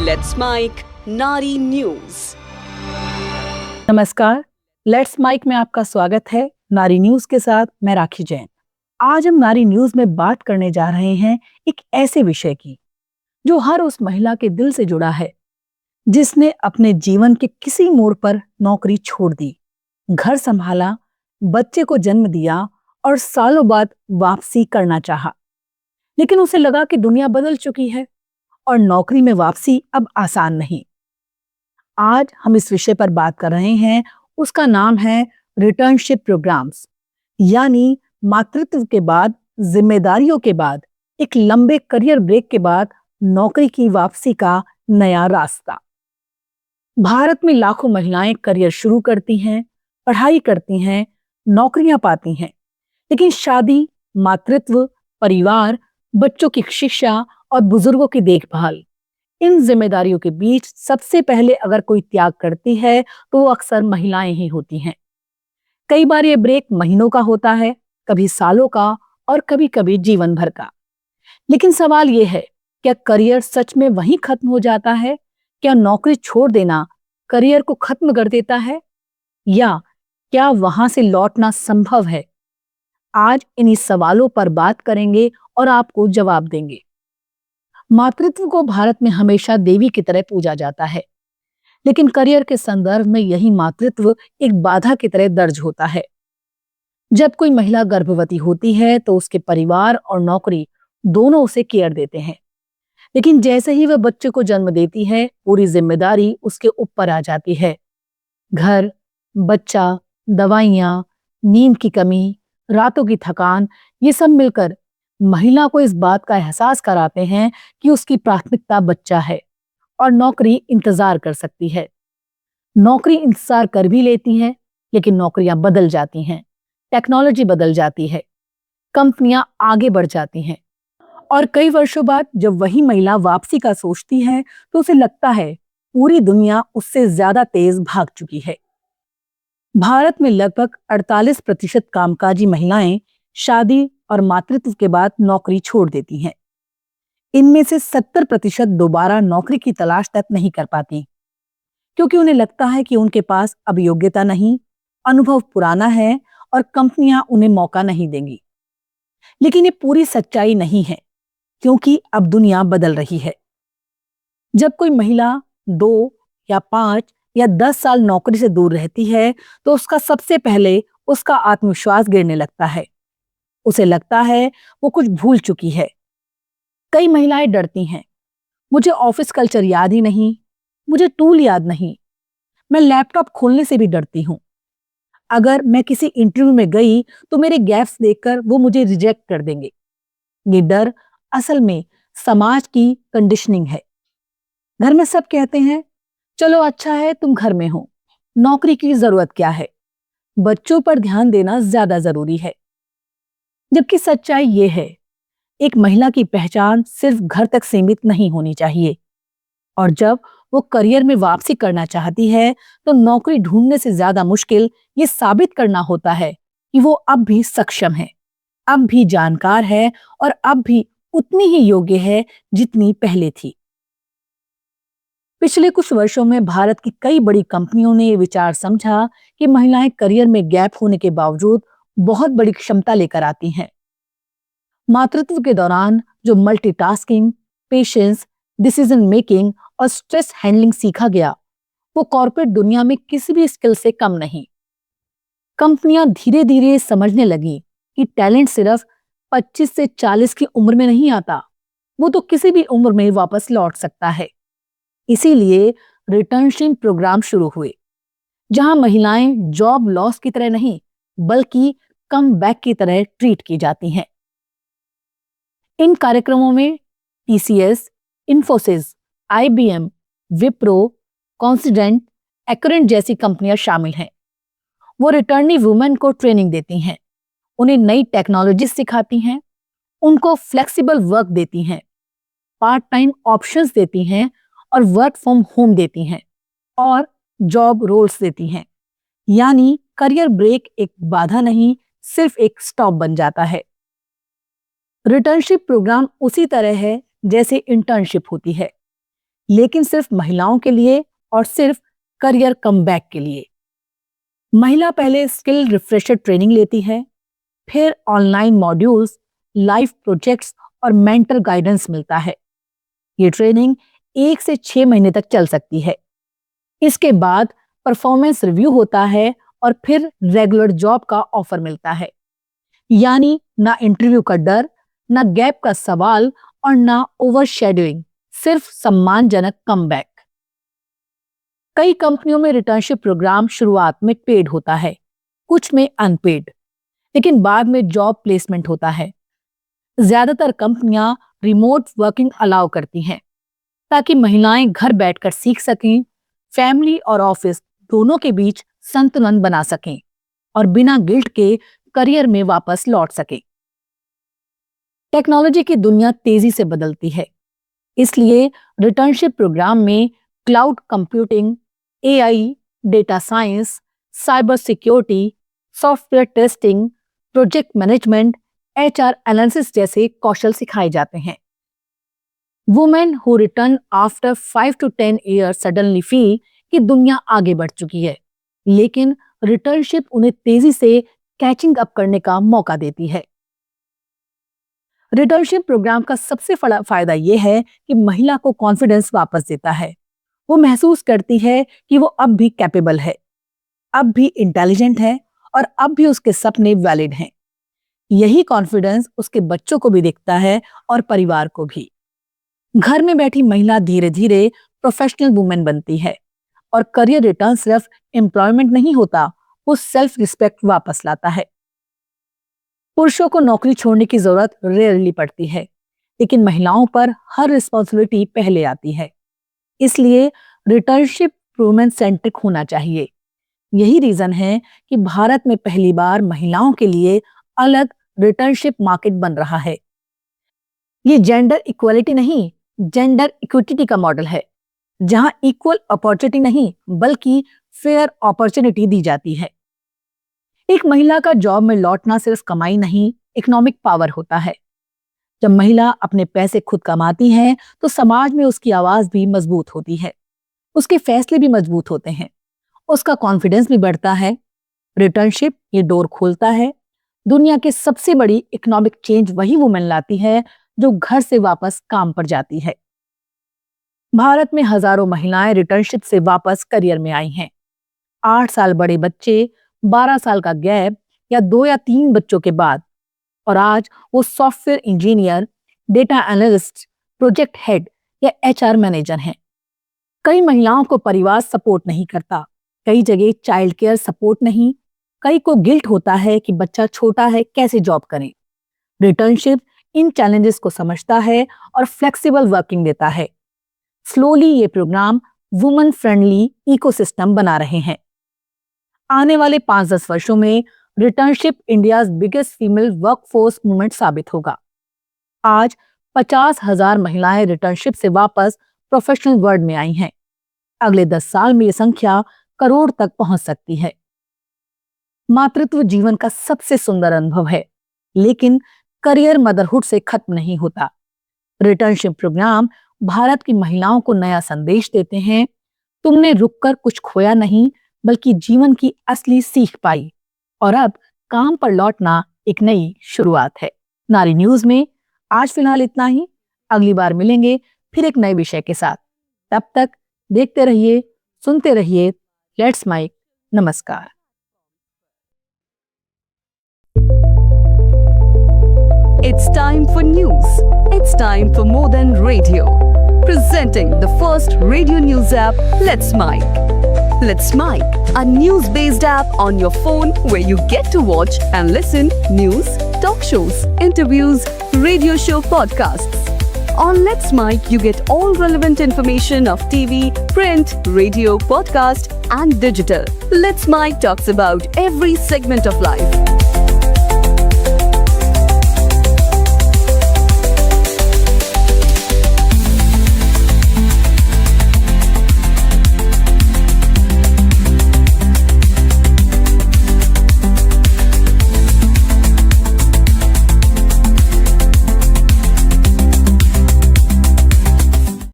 Let's mic नारी news. नमस्कार, let's mic में आपका स्वागत है। नारी न्यूज के साथ मैं राखी जैन। आज हम नारी न्यूज में बात करने जा रहे हैं एक ऐसे विषय की जो हर उस महिला के दिल से जुड़ा है जिसने अपने जीवन के किसी मोड़ पर नौकरी छोड़ दी, घर संभाला, बच्चे को जन्म दिया और सालों बाद वापसी करना चाहा। लेकिन उसे लगा कि दुनिया बदल चुकी है और नौकरी में वापसी अब आसान नहीं। आज हम इस विषय पर बात कर रहे हैं। उसका नाम है रिटर्नशिप प्रोग्राम्स, यानी मातृत्व के बाद, जिम्मेदारियों के बाद, एक लंबे करियर ब्रेक के बाद नौकरी की वापसी का नया रास्ता। भारत में लाखों महिलाएं करियर शुरू करती हैं, पढ़ाई करती हैं, नौकरियां पाती हैं, लेकिन शादी, मातृत्व, परिवार, बच्चों की शिक्षा और बुजुर्गों की देखभाल, इन जिम्मेदारियों के बीच सबसे पहले अगर कोई त्याग करती है तो वो अक्सर महिलाएं ही होती हैं। कई बार ये ब्रेक महीनों का होता है, कभी सालों का और कभी कभी जीवन भर का। लेकिन सवाल ये है, क्या करियर सच में वहीं खत्म हो जाता है? क्या नौकरी छोड़ देना करियर को खत्म कर देता है, या क्या वहां से लौटना संभव है? आज इन्हीं सवालों पर बात करेंगे और आपको जवाब देंगे। मातृत्व को भारत में हमेशा देवी की तरह पूजा जाता है, लेकिन करियर के संदर्भ में यही मातृत्व एक बाधा की तरह दर्ज होता है। जब कोई महिला गर्भवती होती है तो उसके परिवार और नौकरी दोनों उसे केयर देते हैं, लेकिन जैसे ही वह बच्चे को जन्म देती है, पूरी जिम्मेदारी उसके ऊपर आ जाती है। घर, बच्चा, दवाइयां, नींद की कमी, रातों की थकान, ये सब मिलकर महिला को इस बात का एहसास कराते हैं कि उसकी प्राथमिकता बच्चा है और नौकरी इंतजार कर सकती है। नौकरी इंतजार कर भी लेती है, लेकिन नौकरियां बदल जाती हैं, टेक्नोलॉजी बदल जाती है, कंपनियां आगे बढ़ जाती हैं, और कई वर्षों बाद जब वही महिला वापसी का सोचती है तो उसे लगता है पूरी दुनिया उससे ज्यादा तेज भाग चुकी है। भारत में लगभग 48% कामकाजी महिलाएं शादी और मातृत्व के बाद नौकरी छोड़ देती हैं। इनमें से 70% दोबारा नौकरी की तलाश तक नहीं कर पाती, क्योंकि उन्हें लगता है कि उनके पास अब योग्यता नहीं, अनुभव पुराना है और कंपनियां उन्हें मौका नहीं देंगी। लेकिन ये पूरी सच्चाई नहीं है, क्योंकि अब दुनिया बदल रही है। जब कोई महिला 2 या 5 या 10 साल नौकरी से दूर रहती है तो उसका सबसे पहले उसका आत्मविश्वास गिरने लगता है। उसे लगता है वो कुछ भूल चुकी है। कई महिलाएं डरती हैं, मुझे ऑफिस कल्चर याद ही नहीं, मुझे टूल याद नहीं, मैं लैपटॉप खोलने से भी डरती हूं। अगर मैं किसी इंटरव्यू में गई तो मेरे गैप्स देखकर वो मुझे रिजेक्ट कर देंगे। ये डर असल में समाज की कंडीशनिंग है। घर में सब कहते हैं, चलो अच्छा है तुम घर में हो, नौकरी की जरूरत क्या है, बच्चों पर ध्यान देना ज्यादा जरूरी है। जबकि सच्चाई ये है, एक महिला की पहचान सिर्फ घर तक सीमित नहीं होनी चाहिए, और जब वो करियर में वापसी करना चाहती है तो नौकरी ढूंढने से ज्यादा मुश्किल ये साबित करना होता है कि वो अब भी सक्षम है, अब भी जानकार है और अब भी उतनी ही योग्य है जितनी पहले थी। पिछले कुछ वर्षों में भारत की कई बड़ी कंपनियों ने ये विचार समझा कि महिलाएं करियर में गैप होने के बावजूद बहुत बड़ी क्षमता लेकर आती हैं। मातृत्व के दौरान जो मल्टीटास्किंग, पेशेंस, डिसीजन मेकिंग और स्ट्रेस हैंडलिंग सीखा गया, वो कॉर्पोरेट दुनिया में किसी भी स्किल से कम नहीं। कंपनियां धीरे धीरे समझने लगी कि टैलेंट सिर्फ 25 से 40 की उम्र में नहीं आता, वो तो किसी भी उम्र में वापस लौट सकता है। इसीलिए रिटर्नशिप प्रोग्राम शुरू हुए, जहां महिलाएं जॉब लॉस की तरह नहीं बल्कि कम बैक की तरह ट्रीट की जाती हैं। इन कार्यक्रमों में टीसीएस, इन्फोसिस, आईबीएम, विप्रो, कॉन्सिडेंट, एक्यूरेंट जैसी कंपनियां शामिल हैं। वो रिटर्नी वुमेन को ट्रेनिंग देती हैं, उन्हें नई टेक्नोलॉजी सिखाती हैं, उनको फ्लेक्सिबल वर्क देती हैं, पार्ट टाइम ऑप्शंस देती हैं और वर्क फ्रॉम होम देती हैं और जॉब रोल्स देती हैं। यानी करियर ब्रेक एक बाधा नहीं, सिर्फ एक स्टॉप बन जाता है। रिटर्नशिप प्रोग्राम उसी तरह है जैसे इंटर्नशिप होती है। लेकिन सिर्फ महिलाओं के लिए और सिर्फ करियर कमबैक के लिए। महिला पहले स्किल रिफ्रेशर ट्रेनिंग लेती है, फिर ऑनलाइन मॉड्यूल्स, लाइव प्रोजेक्ट्स और मेंटर गाइडेंस मिलता है। ये ट्रेनिंग 1 से 6 महीने तक चल सकती है। इसके बाद परफॉर्मेंस रिव्यू होता है और फिर रेगुलर जॉब का ऑफर मिलता है। यानी ना इंटरव्यू का डर, ना गैप का सवाल और ना ओवरशैडोइंग, सिर्फ सम्मानजनक कमबैक। कई कंपनियों में रिटर्नशिप प्रोग्राम शुरुआत में पेड होता है, कुछ में अनपेड, लेकिन बाद में जॉब प्लेसमेंट होता है। ज्यादातर कंपनियां रिमोट वर्किंग अलाउ करती हैं ताकि महिलाएं घर बैठकर सीख सकें, फैमिली और ऑफिस दोनों के बीच संतुलन बना सकें और बिना गिल्ट के करियर में वापस लौट सकें। टेक्नोलॉजी की दुनिया तेजी से बदलती है, इसलिए रिटर्नशिप प्रोग्राम में cloud computing, AI, data science, cyber security, software testing, project management, HR analysis जैसे कौशल सिखाए जाते हैं। Women who return after 5 to 10 years suddenly feel कि दुनिया आगे बढ़ चुकी है, लेकिन रिटर्नशिप उन्हें तेजी से कैचिंग अप करने का मौका देती है। रिटर्नशिप प्रोग्राम का सबसे बड़ा फायदा यह है कि महिला को कॉन्फिडेंस वापस देता है। वो महसूस करती है कि वो अब भी कैपेबल है, अब भी इंटेलिजेंट है और अब भी उसके सपने वैलिड हैं। यही कॉन्फिडेंस उसके बच्चों को भी दिखता है और परिवार को भी। घर में बैठी महिला धीरे धीरे प्रोफेशनल वुमेन बनती है और करियर रिटर्न सिर्फ एम्प्लॉयमेंट नहीं होता, वो सेल्फ रिस्पेक्ट वापस लाता है। पुरुषों को नौकरी छोड़ने की जरूरत रेयरली पड़ती है, लेकिन महिलाओं पर हर रिस्पॉन्सिबिलिटी पहले आती है। इसलिए रिटर्नशिप वुमेन सेंट्रिक होना चाहिए। यही रीजन है कि भारत में पहली बार महिलाओं के लिए अलग रिटर्नशिप मार्केट बन रहा है। ये जेंडर इक्वलिटी नहीं, जेंडर इक्विटी का मॉडल है, जहां इक्वल अपॉर्चुनिटी नहीं बल्कि फेयर अपॉर्चुनिटी दी जाती है। एक महिला का जॉब में लौटना सिर्फ कमाई नहीं, इकोनॉमिक पावर होता है। जब महिला अपने पैसे खुद कमाती है तो समाज में उसकी आवाज भी मजबूत होती है, उसके फैसले भी मजबूत होते हैं, उसका कॉन्फिडेंस भी बढ़ता है। रिटर्नशिप ये डोर खोलता है। दुनिया की सबसे बड़ी इकोनॉमिक चेंज वही वुमेन लाती है जो घर से वापस काम पर जाती है। भारत में हजारों महिलाएं रिटर्नशिप से वापस करियर में आई हैं। 8 साल बड़े बच्चे, 12 साल का गैप या 2 या 3 बच्चों के बाद, और आज वो software engineer, data analyst, project head या एचआर मैनेजर हैं। कई महिलाओं को परिवार सपोर्ट नहीं करता, कई जगह चाइल्ड केयर सपोर्ट नहीं, कई को गिल्ट होता है कि बच्चा छोटा है, कैसे जॉब करें। रिटर्नशिप इन चैलेंजेस को समझता है और फ्लेक्सिबल वर्किंग देता है। स्लोली ये प्रोग्राम वुमेन फ्रेंडली इकोसिस्टम बना रहे हैं। आने वाले 5-10 वर्षों में returnship India's biggest female workforce movement साबित होगा। आज 50,000 महिलाएं रिटर्नशिप से वापस प्रोफेशनल वर्ल्ड में आई हैं। अगले 10 साल में ये संख्या करोड़ तक पहुंच सकती है। मातृत्व जीवन का सबसे सुंदर अनुभव है, लेकिन करियर मदरहुड से खत्म नहीं होता। रिटर्नशिप प्रोग्राम भारत की महिलाओं को नया संदेश देते हैं, तुमने रुककर कुछ खोया नहीं बल्कि जीवन की असली सीख पाई, और अब काम पर लौटना एक नई शुरुआत है। नारी न्यूज में आज फिलहाल इतना ही। अगली बार मिलेंगे फिर एक नए विषय के साथ। तब तक देखते रहिए, सुनते रहिए लेट्स माइक। नमस्कार। It's time for news. It's time for more than radio. Presenting the first radio news app, Let's Mic. Let's Mic, a news-based app on your phone where you get to watch and listen news, talk shows, interviews, radio show podcasts. On Let's Mic, you get all relevant information of TV, print, radio, podcast, and digital. Let's Mic talks about every segment of life.